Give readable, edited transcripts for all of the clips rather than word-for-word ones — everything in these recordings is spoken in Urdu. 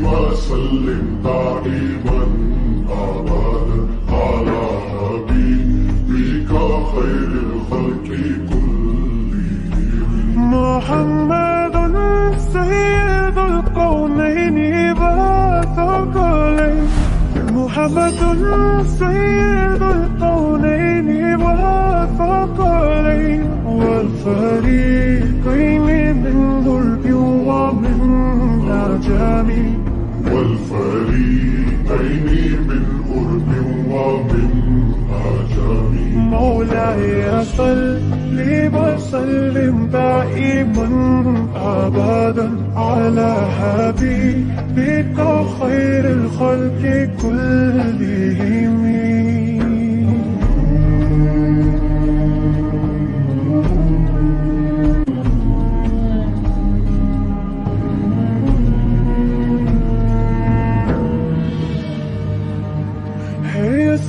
وسلم دائما أبدا على حبيبك خير الخلق كلهم. محمد سيد الكونين والثقلين، محمد سيد الكونين والثقلين، والفريقين من غرب ومن عجم، والفريقين من قرب ومن عجم. مولاي صل وسلم دائما أبدا على حبيبك خير الخلق كلهم.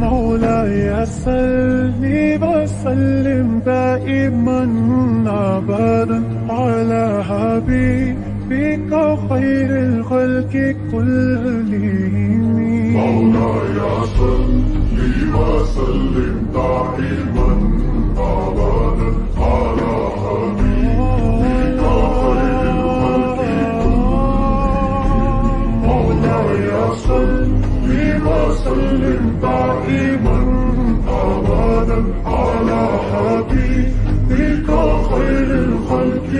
مولاي صل وسلم دائما أبدا على حبيبك خير الخلق كلهم. مولاي صل وسلم دائما أبدا على حبيبك خير الخلق كلهم. مولاي صل وسلم دائما أبدا على حبيبك خير الخلق